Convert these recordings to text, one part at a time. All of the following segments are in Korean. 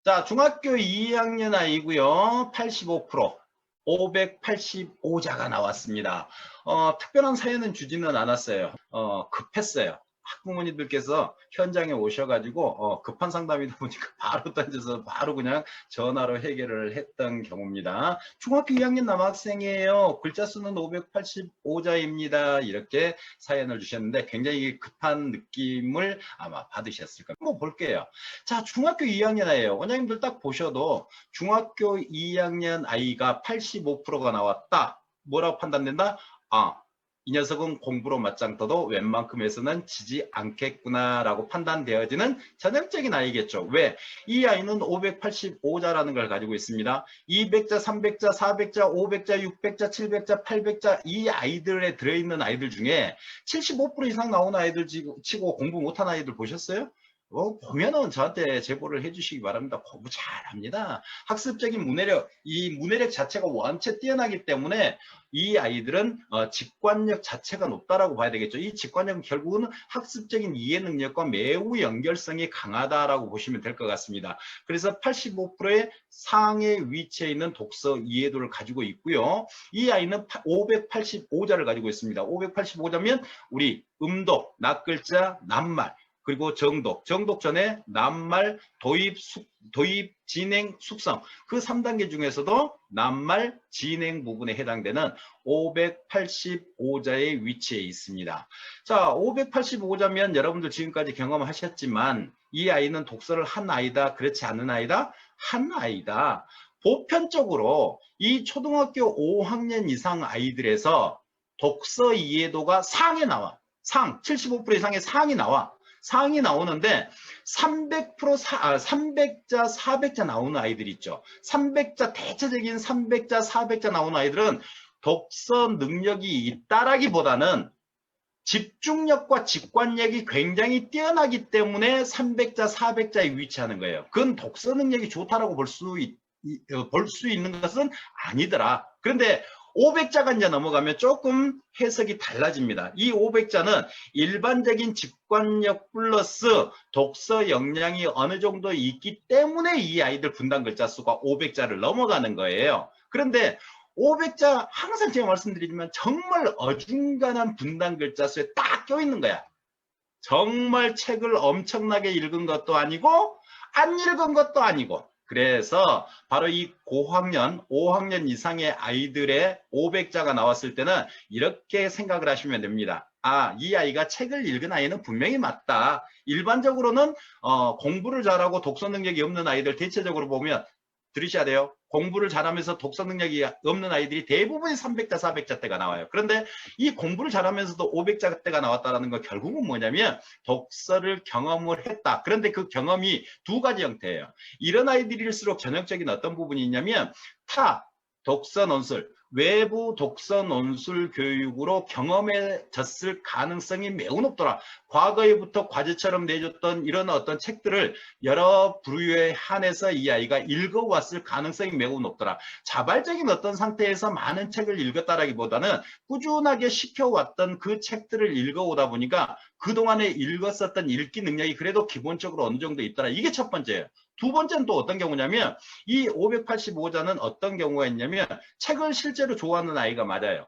자, 중학교 2학년 아이고요. 85%, 585자가 나왔습니다. 특별한 사연은 주지는 않았어요. 급했어요. 학부모님들께서 현장에 오셔가지고 급한 상담이다 보니까 바로 던져서 바로 그냥 전화로 해결을 했던 경우입니다. 중학교 2학년 남학생이에요. 글자 수는 585자입니다. 이렇게 사연을 주셨는데 굉장히 급한 느낌을 아마 받으셨을 겁니다. 한번 볼게요. 자, 중학교 2학년 아이예요. 원장님들 딱 보셔도 중학교 2학년 아이가 85%가 나왔다. 뭐라고 판단된다? 이 녀석은 공부로 맞짱 떠도 웬만큼에서는 지지 않겠구나 라고 판단되어지는 전형적인 아이겠죠. 왜? 이 아이는 585자라는 걸 가지고 있습니다. 200자, 300자, 400자, 500자, 600자, 700자, 800자 이 아이들에 들어있는 아이들 중에 75% 이상 나오는 아이들 치고 공부 못한 아이들 보셨어요? 보면은 저한테 제보를 해주시기 바랍니다. 공부 잘합니다. 학습적인 문해력, 이 문해력 자체가 원체 뛰어나기 때문에 이 아이들은 직관력 자체가 높다라고 봐야 되겠죠. 이 직관력은 결국은 학습적인 이해 능력과 매우 연결성이 강하다라고 보시면 될 것 같습니다. 그래서 85%의 상해 위치에 있는 독서 이해도를 가지고 있고요. 이 아이는 585자를 가지고 있습니다. 585자면 우리 음독, 낱글자, 낱말, 그리고 정독 전에 낱말, 도입, 진행, 숙성 그 3단계 중에서도 낱말, 진행 부분에 해당되는 585자의 위치에 있습니다. 자, 585자면 여러분들 지금까지 경험하셨지만 이 아이는 독서를 한 아이다, 그렇지 않은 아이다? 한 아이다. 보편적으로 이 초등학교 5학년 이상 아이들에서 독서 이해도가 상에 나와. 75% 이상의 상이 나와. 상이 나오는데 300자, 400자 나오는 아이들 있죠. 300자, 대체적인 300자, 400자 나오는 아이들은 독서 능력이 있다라기보다는 집중력과 직관력이 굉장히 뛰어나기 때문에 300자, 400자에 위치하는 거예요. 그건 독서 능력이 좋다라고 볼 수 있는 것은 아니더라. 그런데 500자가 이제 넘어가면 조금 해석이 달라집니다. 이 500자는 일반적인 직관력 플러스 독서 역량이 어느 정도 있기 때문에 이 아이들 분단 글자 수가 500자를 넘어가는 거예요. 그런데 500자 항상 제가 말씀드리지만 정말 어중간한 분단 글자 수에 딱 껴있는 거야. 정말 책을 엄청나게 읽은 것도 아니고 안 읽은 것도 아니고, 그래서 바로 이 고학년, 5학년 이상의 아이들의 500자가 나왔을 때는 이렇게 생각을 하시면 됩니다. 이 아이가 책을 읽은 아이는 분명히 맞다. 일반적으로는 공부를 잘하고 독서 능력이 없는 아이들 대체적으로 보면 들으셔야 돼요. 공부를 잘하면서 독서 능력이 없는 아이들이 대부분 300자, 400자 때가 나와요. 그런데 이 공부를 잘하면서도 500자 때가 나왔다는 건 결국은 뭐냐면 독서를 경험을 했다. 그런데 그 경험이 두 가지 형태예요. 이런 아이들일수록 전형적인 어떤 부분이 있냐면 독서 논술, 외부 독서 논술 교육으로 경험해졌을 가능성이 매우 높더라. 과거에부터 과제처럼 내줬던 이런 어떤 책들을 여러 부류에 한해서 이 아이가 읽어왔을 가능성이 매우 높더라. 자발적인 어떤 상태에서 많은 책을 읽었다라기보다는 꾸준하게 시켜왔던 그 책들을 읽어오다 보니까 그동안에 읽었었던 읽기 능력이 그래도 기본적으로 어느 정도 있더라. 이게 첫 번째예요. 두 번째는 또 어떤 경우냐면 이 585자는 어떤 경우가 있냐면 책을 실제로 좋아하는 아이가 맞아요.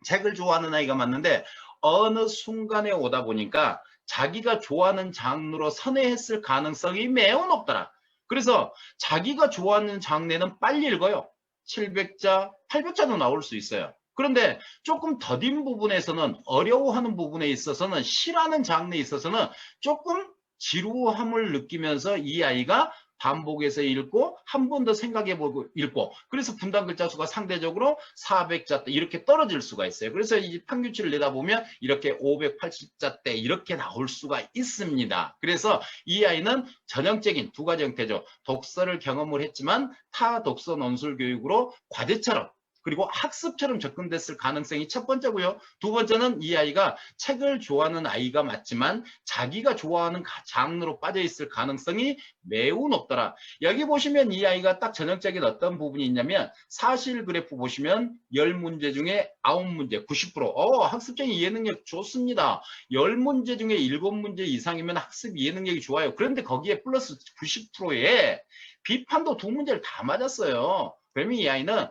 책을 좋아하는 아이가 맞는데 어느 순간에 오다 보니까 자기가 좋아하는 장르로 선회했을 가능성이 매우 높더라. 그래서 자기가 좋아하는 장르는 빨리 읽어요. 700자, 800자도 나올 수 있어요. 그런데 조금 더딘 부분에서는, 어려워하는 부분에 있어서는, 싫어하는 장르에 있어서는 조금 지루함을 느끼면서 이 아이가 반복해서 읽고 한 번 더 생각해보고 읽고, 그래서 분단 글자 수가 상대적으로 400자 때 이렇게 떨어질 수가 있어요. 그래서 이 평균치를 내다보면 이렇게 580자 때 이렇게 나올 수가 있습니다. 그래서 이 아이는 전형적인 두 가지 형태죠. 독서를 경험을 했지만 타 독서 논술 교육으로 과제처럼 그리고 학습처럼 접근됐을 가능성이 첫 번째고요. 두 번째는 이 아이가 책을 좋아하는 아이가 맞지만 자기가 좋아하는 장르로 빠져 있을 가능성이 매우 높더라. 여기 보시면 이 아이가 딱 전형적인 어떤 부분이 있냐면 사실 그래프 보시면 10문제 중에 9문제 90%. 학습적인 이해 능력 좋습니다. 10문제 중에 7문제 이상이면 학습 이해 능력이 좋아요. 그런데 거기에 플러스 90%에 비판도 2문제를 다 맞았어요. 그러면 이 아이는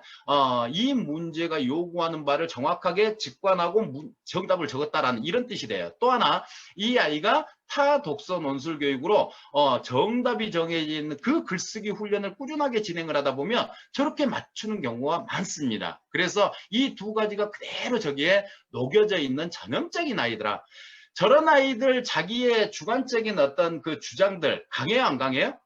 이 문제가 요구하는 바를 정확하게 직관하고 정답을 적었다라는 이런 뜻이 돼요. 또 하나 이 아이가 타 독서 논술 교육으로 정답이 정해져 있는 그 글쓰기 훈련을 꾸준하게 진행을 하다 보면 저렇게 맞추는 경우가 많습니다. 그래서 이 두 가지가 그대로 저기에 녹여져 있는 전형적인 아이들아. 저런 아이들 자기의 주관적인 어떤 그 주장들 강해요, 안 강해요?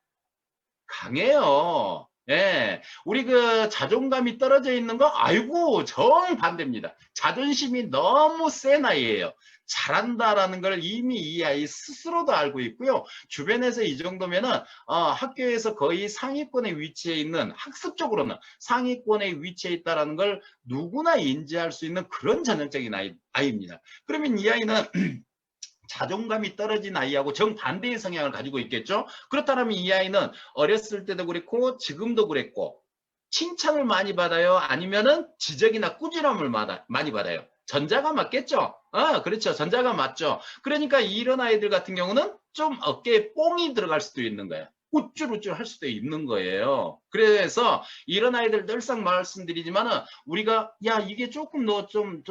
강해요. 예. 우리 그 자존감이 떨어져 있는 거, 아이고, 정반대입니다. 자존심이 너무 센 아이예요. 잘한다라는 걸 이미 이 아이 스스로도 알고 있고요. 주변에서 이 정도면은, 학교에서 거의 상위권에 위치해 있는, 학습적으로는 상위권에 위치해 있다라는 걸 누구나 인지할 수 있는 그런 전형적인 아이입니다. 그러면 이 아이는 자존감이 떨어진 아이하고 정반대의 성향을 가지고 있겠죠. 그렇다면 이 아이는 어렸을 때도 그랬고 지금도 그랬고 칭찬을 많이 받아요? 아니면은 지적이나 꾸지람을 많이 받아요? 전자가 맞겠죠? 그렇죠. 전자가 맞죠. 그러니까 이런 아이들 같은 경우는 좀 어깨에 뽕이 들어갈 수도 있는 거예요. 우쭐우쭐 할 수도 있는 거예요. 그래서 이런 아이들 늘상 말씀드리지만은 우리가 야 이게 조금 너 좀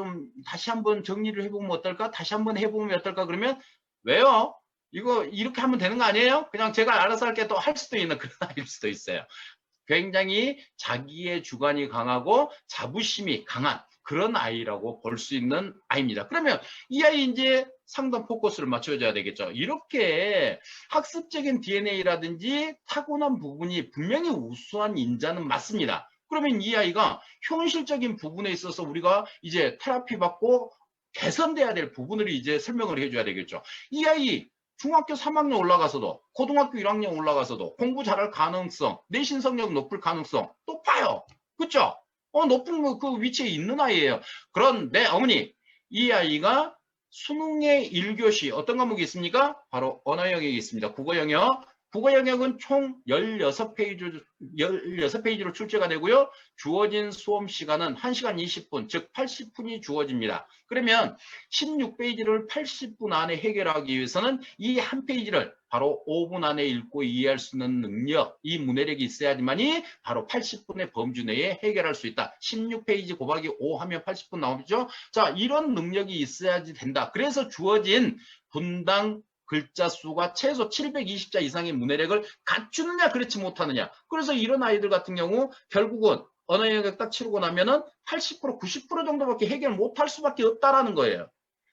다시 한번 정리를 해보면 어떨까? 다시 한번 해보면 어떨까? 그러면 왜요? 이거 이렇게 하면 되는 거 아니에요? 그냥 제가 알아서 할게 또 할 수도 있는 그런 아이일 수도 있어요. 굉장히 자기의 주관이 강하고 자부심이 강한 그런 아이라고 볼 수 있는 아이입니다. 그러면 이 아이 이제 상담 포커스를 맞춰줘야 되겠죠. 이렇게 학습적인 DNA라든지 타고난 부분이 분명히 우수한 인자는 맞습니다. 그러면 이 아이가 현실적인 부분에 있어서 우리가 이제 테라피 받고 개선돼야 될 부분을 이제 설명을 해줘야 되겠죠. 이 아이 중학교 3학년 올라가서도 고등학교 1학년 올라가서도 공부 잘할 가능성, 내신 성적 높을 가능성 높아요. 그렇죠? 높은 그 위치에 있는 아이예요. 그런데 어머니, 이 아이가 수능의 1교시 어떤 과목이 있습니까? 바로 언어 영역이 있습니다. 국어 영역. 국어 영역은 총 16페이지로 출제가 되고요. 주어진 수험 시간은 1시간 20분, 즉 80분이 주어집니다. 그러면 16페이지를 80분 안에 해결하기 위해서는 이 한 페이지를 바로 5분 안에 읽고 이해할 수 있는 능력, 이 문해력이 있어야지만이 바로 80분의 범주 내에 해결할 수 있다. 16페이지 곱하기 5 하면 80분 나오죠. 자, 이런 능력이 있어야지 된다. 그래서 주어진 분당 글자 수가 최소 720자 이상의 문해력을 갖추느냐 그렇지 못하느냐. 그래서 이런 아이들 같은 경우 결국은 언어 영역 딱 치르고 나면은 80% 90% 정도밖에 해결 못할 수밖에 없다라는 거예요.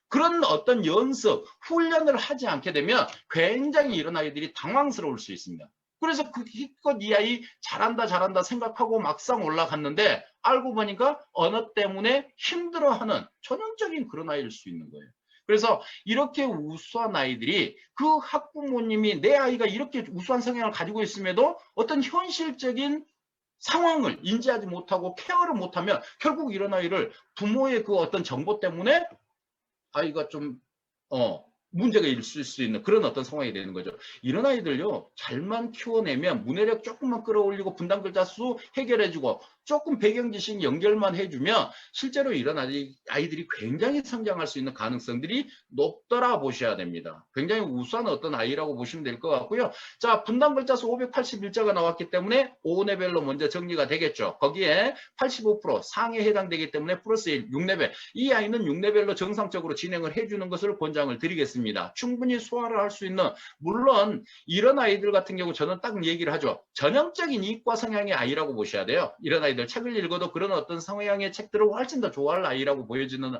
그런 어떤 연습, 훈련을 하지 않게 되면 굉장히 이런 아이들이 당황스러울 수 있습니다. 그래서 기껏 이 아이 잘한다 생각하고 막상 올라갔는데 알고 보니까 언어 때문에 힘들어하는 전형적인 그런 아이일 수 있는 거예요. 그래서 이렇게 우수한 아이들이 그 학부모님이 내 아이가 이렇게 우수한 성향을 가지고 있음에도 어떤 현실적인 상황을 인지하지 못하고 케어를 못하면 결국 이런 아이를 부모의 그 어떤 정보 때문에 아이가 좀 문제가 있을 수 있는 그런 어떤 상황이 되는 거죠. 이런 아이들요, 잘만 키워내면 문해력 조금만 끌어올리고 분당 글자 수 해결해주고 조금 배경 지식 연결만 해주면 실제로 이런 아이들이 굉장히 성장할 수 있는 가능성들이 높더라 보셔야 됩니다. 굉장히 우수한 어떤 아이라고 보시면 될 것 같고요. 자, 분당 글자 수 581자가 나왔기 때문에 5레벨로 먼저 정리가 되겠죠. 거기에 85% 상에 해당되기 때문에 플러스 1, 6레벨. 이 아이는 6레벨로 정상적으로 진행을 해주는 것을 권장을 드리겠습니다. 충분히 소화를 할 수 있는, 물론 이런 아이들 같은 경우 저는 딱 얘기를 하죠. 전형적인 이과 성향의 아이라고 보셔야 돼요. 이런 아이들 책을 읽어도 그런 어떤 성향의 책들을 훨씬 더 좋아할 아이라고 보여지는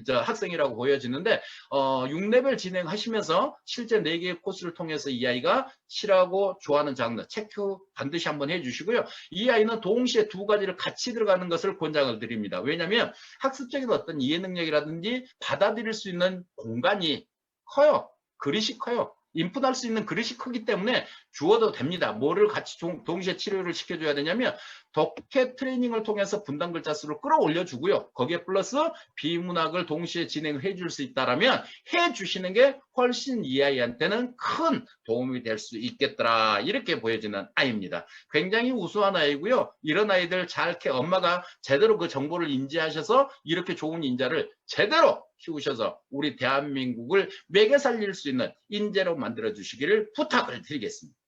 학생이라고 보여지는데 6레벨 진행하시면서 실제 4개의 코스를 통해서 이 아이가 싫어하고 좋아하는 장르 체크 반드시 한번 해주시고요. 이 아이는 동시에 두 가지를 같이 들어가는 것을 권장을 드립니다. 왜냐하면 학습적인 어떤 이해 능력이라든지 받아들일 수 있는 공간이 커요. 그릇이 커요. 인풋할 수 있는 그릇이 크기 때문에 주어도 됩니다. 뭐를 같이 동시에 치료를 시켜줘야 되냐면 독해 트레이닝을 통해서 분당 글자 수를 끌어올려 주고요. 거기에 플러스 비문학을 동시에 진행해 줄 수 있다라면 해 주시는 게 훨씬 이 아이한테는 큰 도움이 될 수 있겠더라. 이렇게 보여지는 아이입니다. 굉장히 우수한 아이고요. 이런 아이들 잘 엄마가 제대로 그 정보를 인지하셔서 이렇게 좋은 인자를 제대로 키우셔서 우리 대한민국을 매개 살릴 수 있는 인재로 만들어 주시기를 부탁을 드리겠습니다.